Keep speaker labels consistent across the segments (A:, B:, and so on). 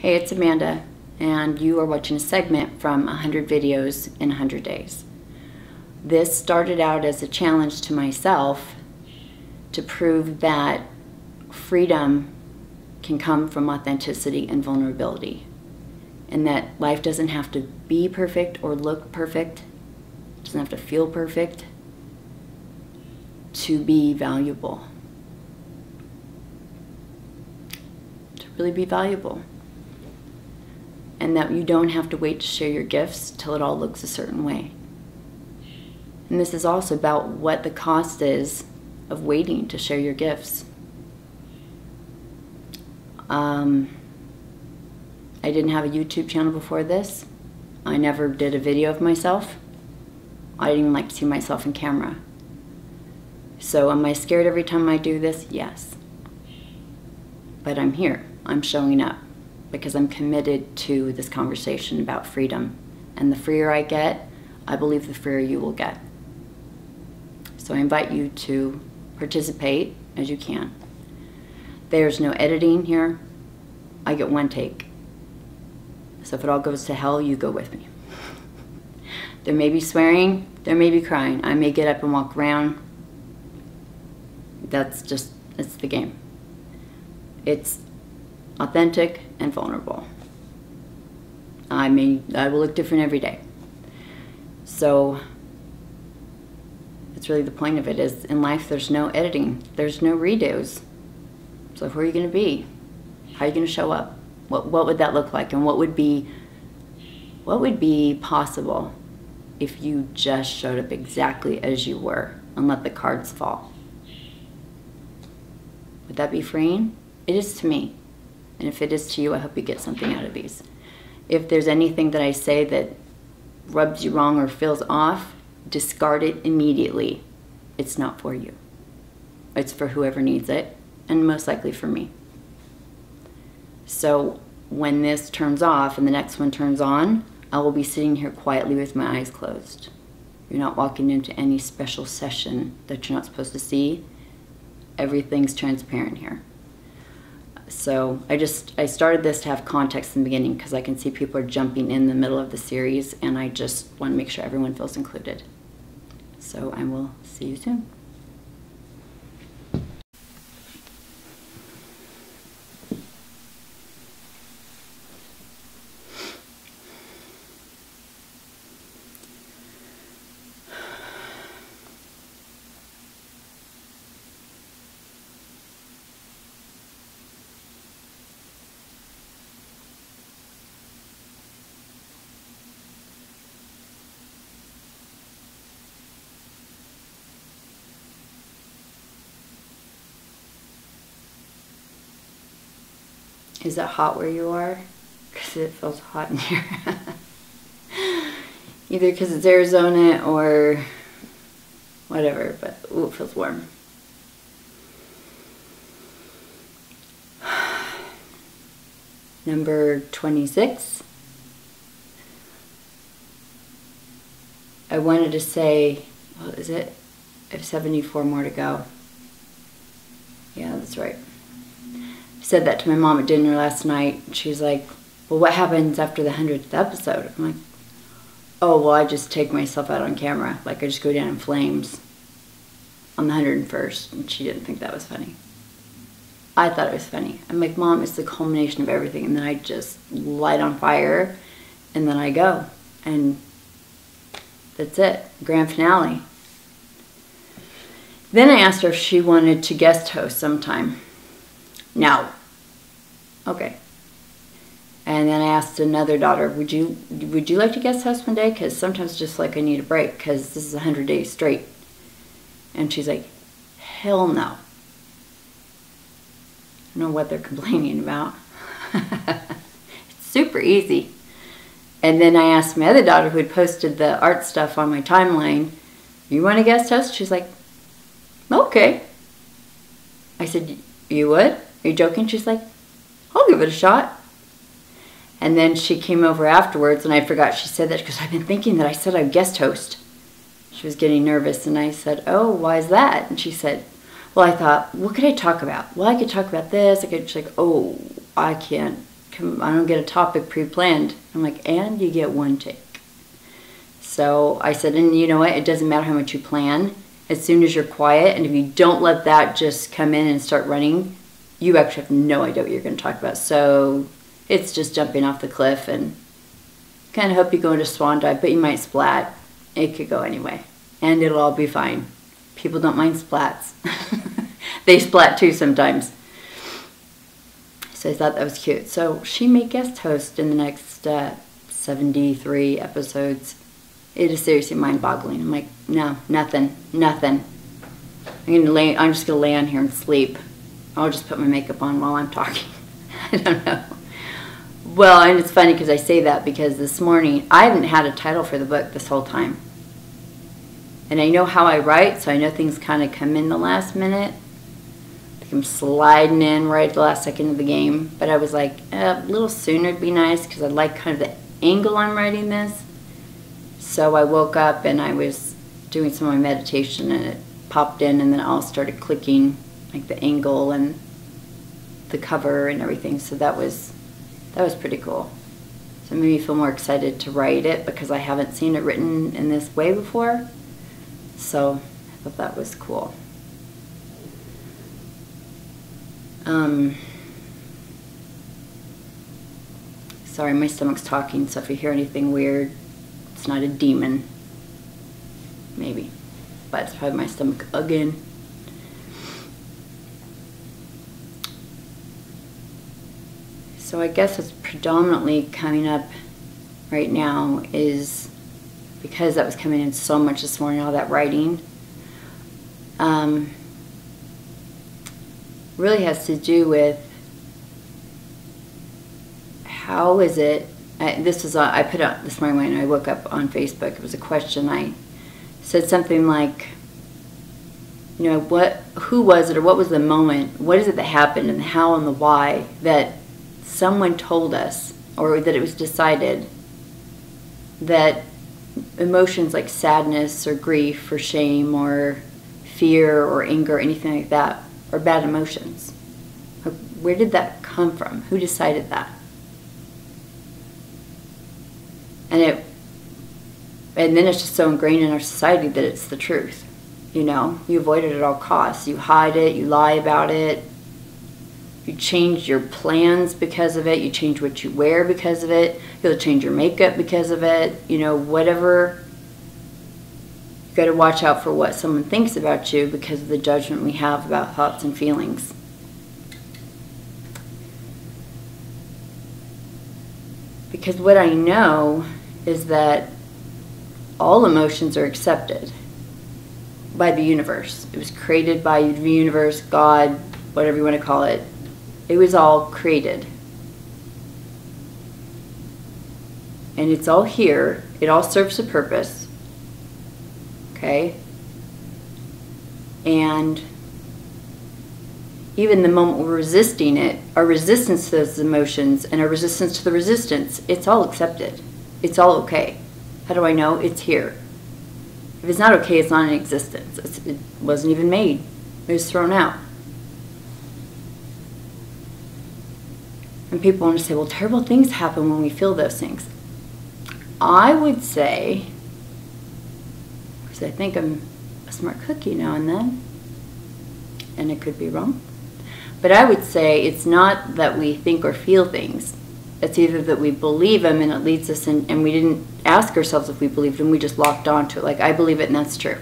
A: Hey, it's Amanda, and you are watching a segment from 100 videos in 100 days. This started out as a challenge to myself to prove that freedom can come from authenticity and vulnerability, and that life doesn't have to be perfect or look perfect, it doesn't have to feel perfect to be valuable, to really be valuable. And that you don't have to wait to share your gifts till it all looks a certain way. And this is also about what the cost is of waiting to share your gifts. I didn't have a YouTube channel before this. I never did a video of myself. I didn't even like to see myself in camera. So am I scared every time I do this? Yes. But I'm here. I'm showing up, because I'm committed to this conversation about freedom. And the freer I get, I believe the freer you will get. So I invite you to participate as you can. There's no editing here. I get one take. So if it all goes to hell, you go with me. There may be swearing, there may be crying. I may get up and walk around. It's the game. It's authentic and vulnerable. I will look different every day. So that's really the point of it, is in life there's no editing, there's no redos. So who are you going to be? How are you going to show up? What would that look like? And what would be possible if you just showed up exactly as you were and let the cards fall? Would that be freeing? It is to me. And if it is to you, I hope you get something out of these. If there's anything that I say that rubs you wrong or feels off, discard it immediately. It's not for you. It's for whoever needs it, and most likely for me. So when this turns off and the next one turns on, I will be sitting here quietly with my eyes closed. You're not walking into any special session that you're not supposed to see. Everything's transparent here. So I started this to have context in the beginning, because I can see people are jumping in the middle of the series, and I just want to make sure everyone feels included. So I will see you soon. Is it hot where you are? Because it feels hot in here. Either because it's Arizona or whatever, but ooh, it feels warm. Number 26. I wanted to say, what is it? I have 74 more to go. Yeah, that's right. I said that to my mom at dinner last night. She's like, well, what happens after the 100th episode? I'm like, oh, well, I just take myself out on camera. Like, I just go down in flames on the 101st. And she didn't think that was funny. I thought it was funny. I'm like, Mom, it's the culmination of everything. And then I just light on fire, and then I go. And that's it. Grand finale. Then I asked her if she wanted to guest host sometime. No. Okay. And then I asked another daughter, would you like to guest host one day? Because sometimes just like I need a break, because this is 100 days straight. And she's like, hell no. I don't know what they're complaining about. It's super easy. And then I asked my other daughter, who had posted the art stuff on my timeline, you want to guest host? She's like, okay. I said, you would? Are you joking? She's like, I'll give it a shot. And then she came over afterwards, and I forgot she said that, because I've been thinking that I said I'd guest host. She was getting nervous, and I said, oh, why is that? And she said, well, I thought, what could I talk about? Well, I could talk about this. She's like, oh, I can't I don't get a topic pre-planned. I'm like, and you get one take. So I said, and you know what? It doesn't matter how much you plan. As soon as you're quiet, and if you don't let that just come in and start running, you actually have no idea what you're going to talk about. So it's just jumping off the cliff, and kind of hope you go into swan dive, but you might splat. It could go anyway, and it'll all be fine. People don't mind splats. They splat too sometimes. So I thought that was cute. So she may guest host in the next 73 episodes. It is seriously mind-boggling. I'm like, no, nothing. I'm just gonna lay on here and sleep. I'll just put my makeup on while I'm talking. I don't know. Well, and it's funny because I say that because this morning I haven't had a title for the book this whole time, and I know how I write, so I know things kind of come in the last minute. I'm sliding in right at the last second of the game, but I was like, a little sooner would be nice because I like kind of the angle I'm writing this. So I woke up and I was doing some of my meditation, and it popped in, and then it all started clicking, like the angle and the cover and everything. So that was pretty cool. So it made me feel more excited to write it because I haven't seen it written in this way before. So I thought that was cool. Sorry, my stomach's talking, so if you hear anything weird, it's not a demon. Maybe. But it's probably my stomach again. So I guess what's predominantly coming up right now is, because that was coming in so much this morning, all that writing, really has to do with how is it, I put out this morning when I woke up on Facebook, it was a question. I said something like, you know, who was it, or what was the moment, what is it that happened, and the how and the why that someone told us, or that it was decided that emotions like sadness or grief or shame or fear or anger or anything like that are bad emotions. Where did that come from? Who decided that? And then it's just so ingrained in our society that it's the truth. You know, you avoid it at all costs. You hide it, you lie about it, you change your plans because of it, you change what you wear because of it, you'll change your makeup because of it, you know, whatever. You've got to watch out for what someone thinks about you because of the judgment we have about thoughts and feelings. Because what I know is that all emotions are accepted by the universe. It was created by the universe, God, whatever you want to call it. It was all created. And it's all here. It all serves a purpose. Okay? And even the moment we're resisting it, our resistance to those emotions and our resistance to the resistance, it's all accepted. It's all okay. How do I know? It's here. If it's not okay, it's not in existence. It wasn't even made. It was thrown out. And people want to say, well, terrible things happen when we feel those things. I would say, because I think I'm a smart cookie now and then, and it could be wrong, but I would say it's not that we think or feel things. It's either that we believe them and it leads us in, and we didn't ask ourselves if we believed them, we just locked onto it. Like, I believe it and that's true.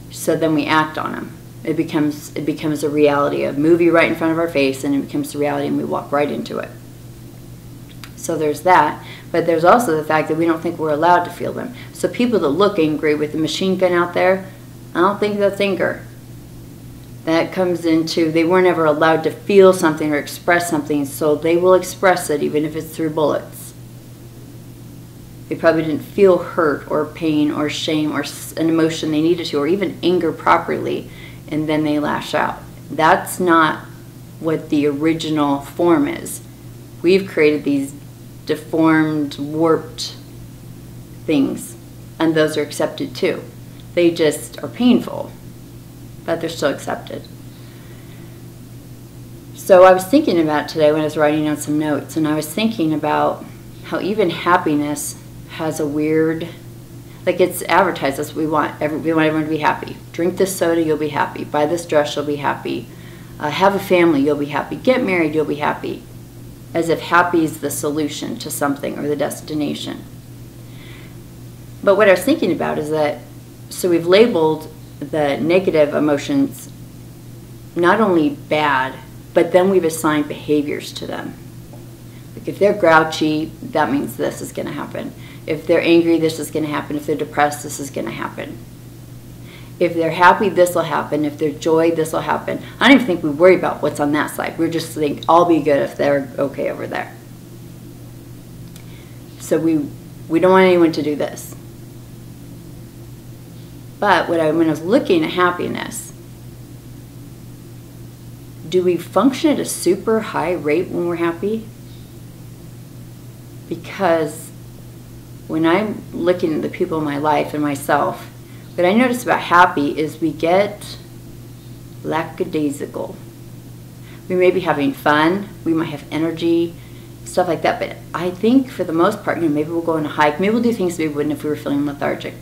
A: So then we act on them. It becomes a reality, a movie right in front of our face, and it becomes the reality and we walk right into it. So there's that. But there's also the fact that we don't think we're allowed to feel them. So people that look angry with the machine gun out there, I don't think that's anger. That comes into, they weren't ever allowed to feel something or express something, so they will express it even if it's through bullets. They probably didn't feel hurt or pain or shame or an emotion they needed to, or even anger properly, and then they lash out. That's not what the original form is. We've created these deformed, warped things, and those are accepted too. They just are painful, but they're still accepted. So I was thinking about today when I was writing down some notes, and I was thinking about how even happiness has a weird, like it's advertised as we want everyone to be happy. Drink this soda, you'll be happy. Buy this dress, you'll be happy. Have a family, you'll be happy. Get married, you'll be happy. As if happy is the solution to something or the destination. But what I was thinking about is that, so we've labeled the negative emotions not only bad, but then we've assigned behaviors to them. Like if they're grouchy, that means this is going to happen. If they're angry, this is going to happen. If they're depressed, this is going to happen. If they're happy, this will happen. If they're joy, this will happen. I don't even think we worry about what's on that side. We just think, I'll be good if they're okay over there. So we don't want anyone to do this. But when I was looking at happiness, do we function at a super high rate when we're happy? Because when I'm looking at the people in my life and myself, what I notice about happy is we get lackadaisical. We may be having fun, we might have energy, stuff like that, but I think for the most part, maybe we'll go on a hike, maybe we'll do things we wouldn't if we were feeling lethargic.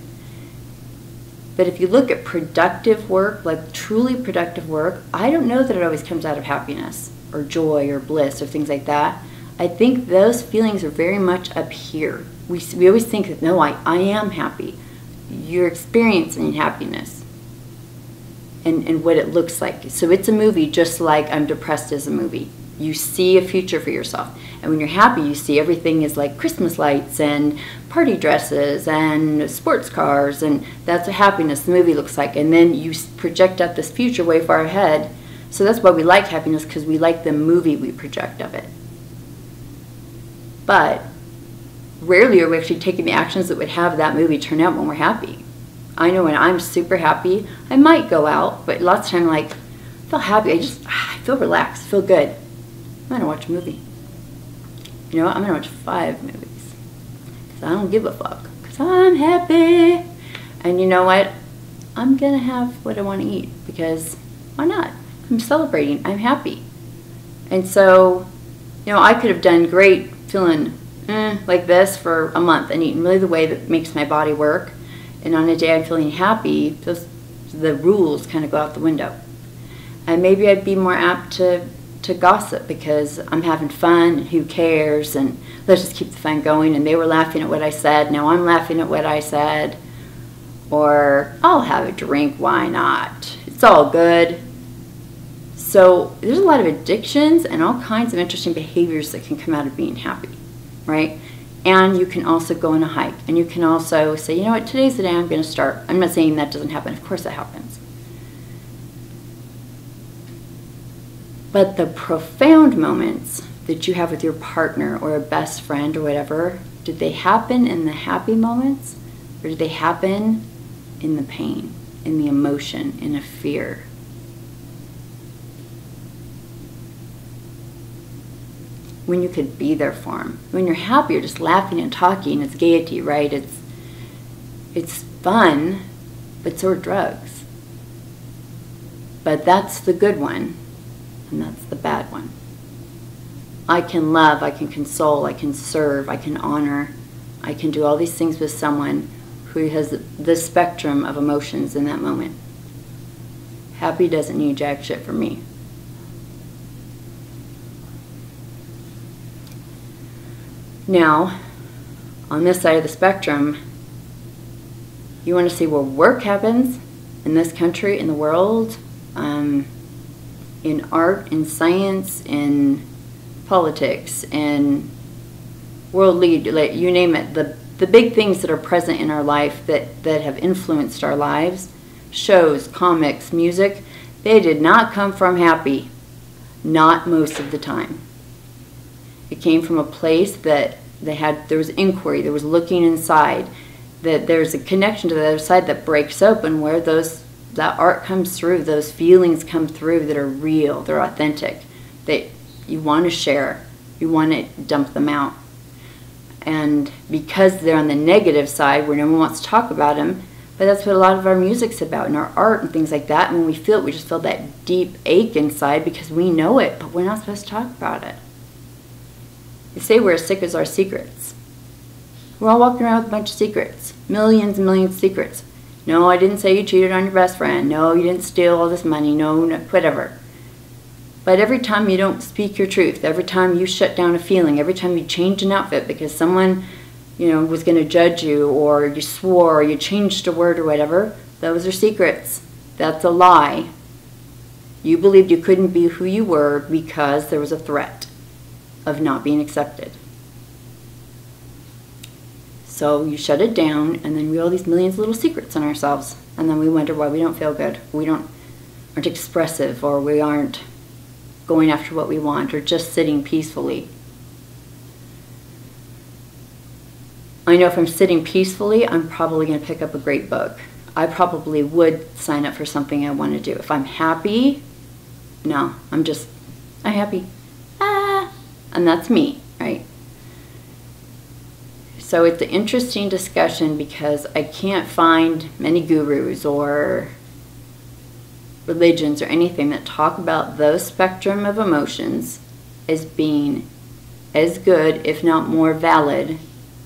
A: But if you look at productive work, like truly productive work, I don't know that it always comes out of happiness or joy or bliss or things like that. I think those feelings are very much up here. We always think that, no, I am happy. You're experiencing happiness and what it looks like. So it's a movie just like I'm Depressed is a movie. You see a future for yourself. And when you're happy, you see everything is like Christmas lights and party dresses and sports cars, and that's what happiness, the movie, looks like. And then you project out this future way far ahead. So that's why we like happiness, because we like the movie we project of it. But rarely are we actually taking the actions that would have that movie turn out when we're happy. I know when I'm super happy, I might go out, but lots of time, like, I feel happy, I feel relaxed, feel good. I'm going to watch a movie. You know what? I'm going to watch 5 movies. Because I don't give a fuck. Because I'm happy. And you know what? I'm going to have what I want to eat. Because why not? I'm celebrating. I'm happy. And so, I could have done great feeling like this for a month and eating really the way that makes my body work. And on a day I'm feeling happy, the rules kind of go out the window. And maybe I'd be more apt to gossip because I'm having fun and who cares, and let's just keep the fun going, and they were laughing at what I said, now I'm laughing at what I said. Or I'll have a drink, why not? It's all good. So there's a lot of addictions and all kinds of interesting behaviors that can come out of being happy, right? And you can also go on a hike, and you can also say, you know what, today's the day I'm going to start. I'm not saying that doesn't happen. Of course that happens. But the profound moments that you have with your partner or a best friend or whatever, did they happen in the happy moments, or did they happen in the pain, in the emotion, in a fear? When you could be there for them. When you're happy, you're just laughing and talking. It's gaiety, right? It's fun, but so are drugs. But that's the good one, and that's the bad one. I can love, I can console, I can serve, I can honor, I can do all these things with someone who has the spectrum of emotions in that moment. Happy doesn't need jack shit from me. Now, on this side of the spectrum, you want to see where work happens in this country, in the world, in art, in science, in politics, in world lead, you name it. The big things that are present in our life that have influenced our lives, shows, comics, music, they did not come from happy. Not most of the time. It came from a place that there was inquiry, there was looking inside, that there's a connection to the other side that breaks open, where that art comes through, those feelings come through that are real, they're authentic, that you want to share, you want to dump them out. And because they're on the negative side, where no one wants to talk about them, But that's what a lot of our music's about, and our art and things like that. And when we feel it, we just feel that deep ache inside because we know it, but we're not supposed to talk about it. They say we're as sick as our secrets. We're all walking around with a bunch of secrets. Millions and millions of secrets. No, I didn't say you cheated on your best friend. No, you didn't steal all this money. No, whatever. But every time you don't speak your truth, every time you shut down a feeling, every time you change an outfit because someone, was going to judge you, or you swore, or you changed a word or whatever, those are secrets. That's a lie. You believed you couldn't be who you were because there was a threat of not being accepted. So you shut it down, and then we have all these millions of little secrets on ourselves, and then we wonder why we don't feel good. We aren't expressive, or we aren't going after what we want, or just sitting peacefully. I know if I'm sitting peacefully, I'm probably going to pick up a great book. I probably would sign up for something I want to do. If I'm happy, no, I'm happy. And that's me, right? So it's an interesting discussion because I can't find many gurus or religions or anything that talk about those spectrum of emotions as being as good, if not more valid,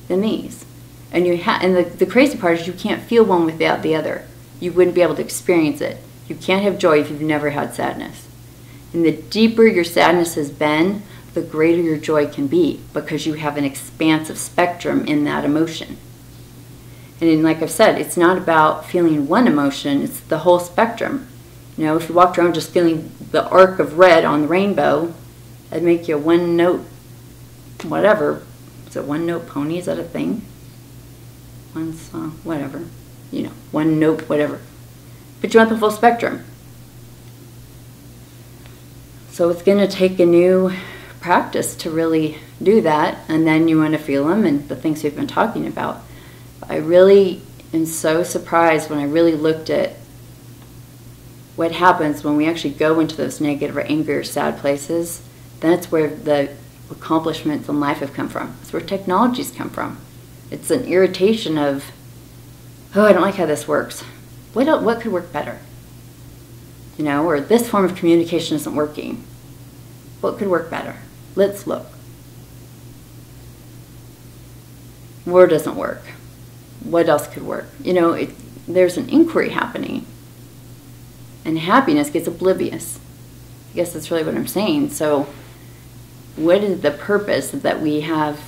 A: than these. And the crazy part is you can't feel one without the other. You wouldn't be able to experience it. You can't have joy if you've never had sadness. And the deeper your sadness has been, the greater your joy can be, because you have an expansive spectrum in that emotion. And then, like I've said, it's not about feeling one emotion, it's the whole spectrum. If you walked around just feeling the arc of red on the rainbow, that'd make you a one-note, whatever. Is it one-note pony? Is that a thing? One song, whatever. One note, whatever. But you want the full spectrum. So it's going to take a new practice to really do that, and then you want to feel them and the things we've been talking about. I really am so surprised when I really looked at what happens when we actually go into those negative or angry or sad places. That's where the accomplishments in life have come from. It's where technologies come from. It's an irritation of, oh, I don't like how this works. What could work better? Or this form of communication isn't working. What could work better? Let's look. Word doesn't work. What else could work? There's an inquiry happening. And happiness gets oblivious. I guess that's really what I'm saying. So what is the purpose that we have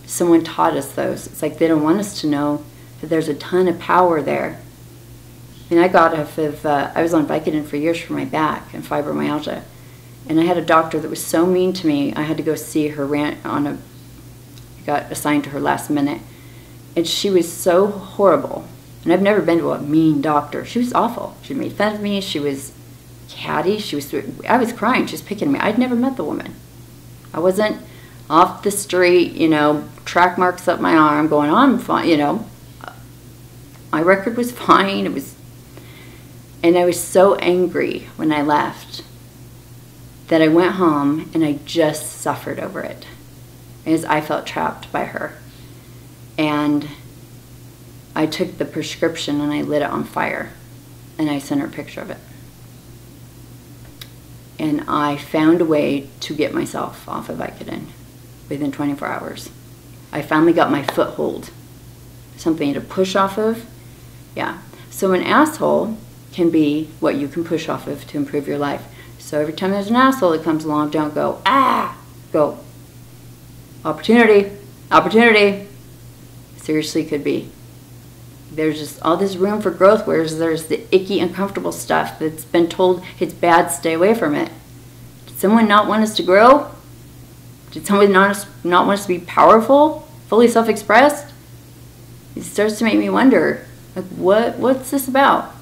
A: someone taught us those? It's like they don't want us to know that there's a ton of power there. I got off of, I was on Vicodin for years for my back and fibromyalgia. And I had a doctor that was so mean to me, I had to go see her I got assigned to her last minute. And she was so horrible. And I've never been to a mean doctor. She was awful. She made fun of me. She was catty. I was crying. She was picking me. I'd never met the woman. I wasn't off the street, track marks up my arm going, I'm fine, My record was fine. And I was so angry when I left that I went home and I just suffered over it, as I felt trapped by her. And I took the prescription and I lit it on fire, and I sent her a picture of it. And I found a way to get myself off of Vicodin within 24 hours. I finally got my foothold, something to push off of. Yeah. So an asshole can be what you can push off of to improve your life. So every time there's an asshole that comes along, don't go, go, opportunity, opportunity. Seriously, could be. There's just all this room for growth, whereas there's the icky, uncomfortable stuff that's been told it's bad, stay away from it. Did someone not want us to grow? Did someone not want us to be powerful, fully self-expressed? It starts to make me wonder, like, what's this about?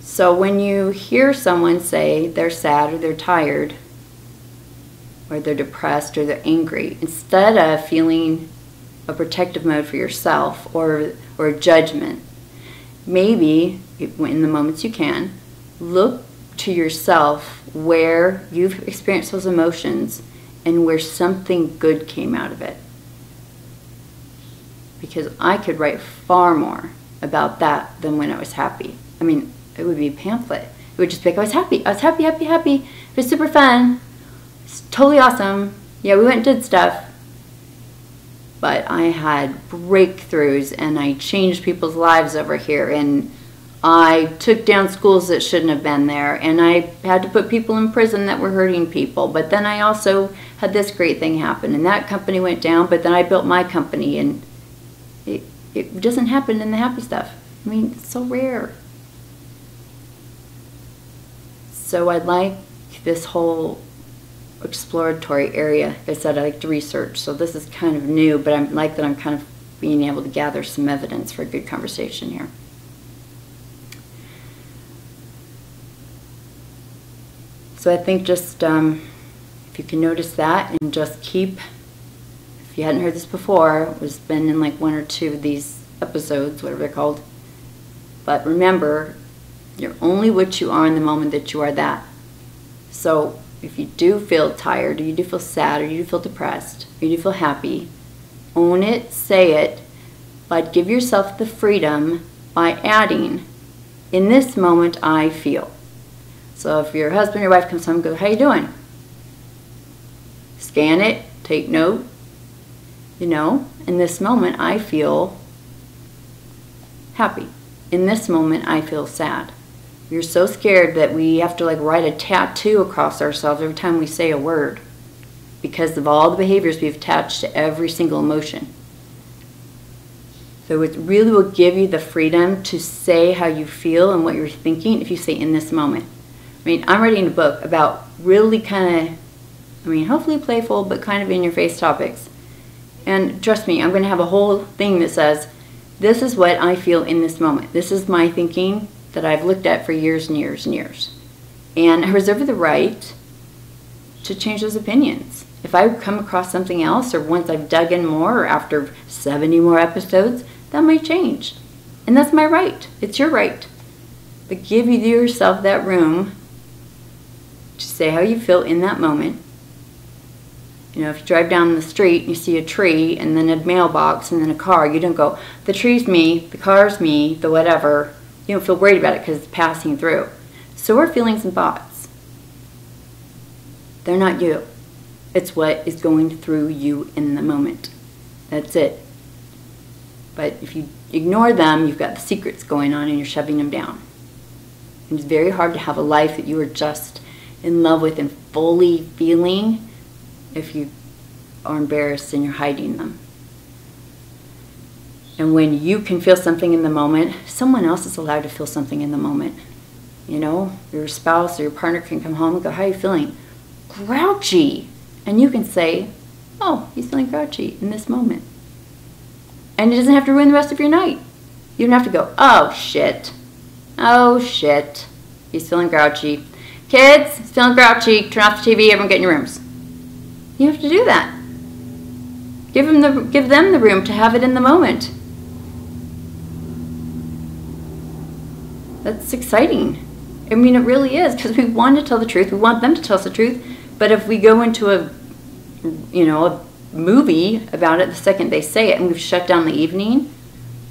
A: So when you hear someone say they're sad or they're tired, or they're depressed or they're angry, instead of feeling a protective mode for yourself or a judgment, maybe in the moments you can, look to yourself where you've experienced those emotions and where something good came out of it. because I could write far more about that than when I was happy. I mean, it would be a pamphlet. It would just be like, I was happy, happy, happy. It was super fun. It's totally awesome. Yeah, we went and did stuff. But I had breakthroughs, and I changed people's lives over here, and I took down schools that shouldn't have been there, and I had to put people in prison that were hurting people. But then I also had this great thing happen, and that company went down, but then I built my company, and it doesn't happen in the happy stuff. I mean, it's so rare. So I like this whole exploratory area. Like I said, I like to research, so this is kind of new, but I like that I'm kind of being able to gather some evidence for a good conversation here. So I think just if you can notice that and just keep, if you hadn't heard this before, it was been in like 1 or 2 of these episodes, whatever they're called, but remember, you're only what you are in the moment that you are that. So if you do feel tired, or you do feel sad, or you do feel depressed, or you do feel happy, own it, say it, but give yourself the freedom by adding, in this moment I feel. So if your husband or your wife comes home and goes, how you doing? Scan it, take note, you know, in this moment I feel happy. In this moment I feel sad. We're so scared that we have to like write a tattoo across ourselves every time we say a word because of all the behaviors we've attached to every single emotion. So it really will give you the freedom to say how you feel and what you're thinking if you say in this moment. I mean, I'm writing a book about really kind of, I mean, hopefully playful, but kind of in your face topics. And trust me, I'm going to have a whole thing that says, this is what I feel in this moment. This is my thinking that I've looked at for years and years and years. And I reserve the right to change those opinions. If I come across something else, or once I've dug in more, or after 70 more episodes, that might change. And that's my right. It's your right. But give yourself that room to say how you feel in that moment. You know, if you drive down the street and you see a tree and then a mailbox and then a car, you don't go, the tree's me, the car's me, the whatever. You don't feel worried about it because it's passing through. So are feelings and thoughts. They're not you. It's what is going through you in the moment. That's it. But if you ignore them, you've got the secrets going on and you're shoving them down. And it's very hard to have a life that you are just in love with and fully feeling if you are embarrassed and you're hiding them. And when you can feel something in the moment, someone else is allowed to feel something in the moment. You know, your spouse or your partner can come home and go, how are you feeling? Grouchy. And you can say, oh, he's feeling grouchy in this moment. And it doesn't have to ruin the rest of your night. You don't have to go, oh shit. Oh shit. He's feeling grouchy. Kids, he's feeling grouchy. Turn off the TV, everyone get in your rooms. You have to do that. Give them the room to have it in the moment. That's exciting. I mean, it really is, because we want to tell the truth. We want them to tell us the truth. But if we go into a movie about it the second they say it and we've shut down the evening,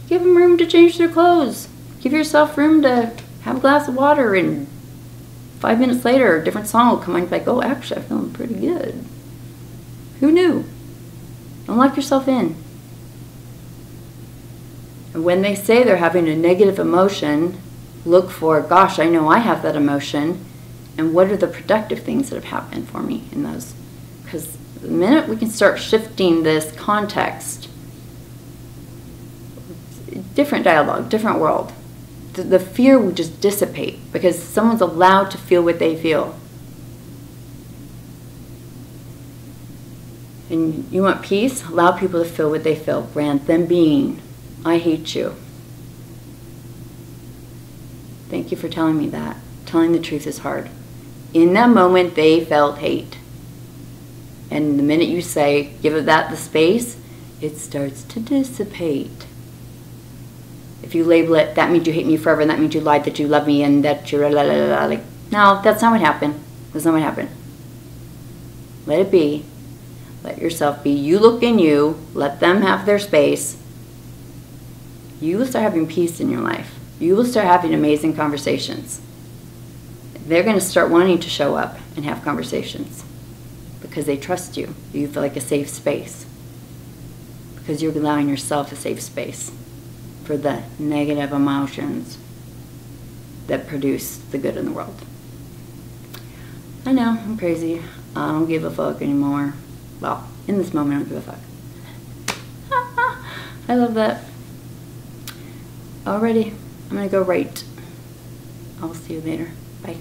A: give them room to change their clothes. Give yourself room to have a glass of water, and 5 minutes later, a different song will come on. You're like, oh, actually, I'm feeling pretty good. Who knew? Don't lock yourself in. And when they say they're having a negative emotion, look for, gosh, I know I have that emotion, and what are the productive things that have happened for me in those? Because the minute we can start shifting this context, different dialogue, different world, the fear will just dissipate because someone's allowed to feel what they feel. And you want peace? Allow people to feel what they feel. Grant them being. I hate you. Thank you for telling me that. Telling the truth is hard. In that moment, they felt hate. And the minute you say, give that the space, it starts to dissipate. If you label it, that means you hate me forever, and that means you lied that you love me, and that you're la la la la. Like, no, that's not what happened. That's not what happened. Let it be. Let yourself be. You look in you. Let them have their space. you will start having peace in your life. You will start having amazing conversations. They're going to start wanting to show up and have conversations because they trust you. You feel like a safe space because you're allowing yourself a safe space for the negative emotions that produce the good in the world. I know, I'm crazy. I don't give a fuck anymore. Well, in this moment, I don't give a fuck. I love that. Alrighty, I'm gonna go write. I'll see you later. Bye.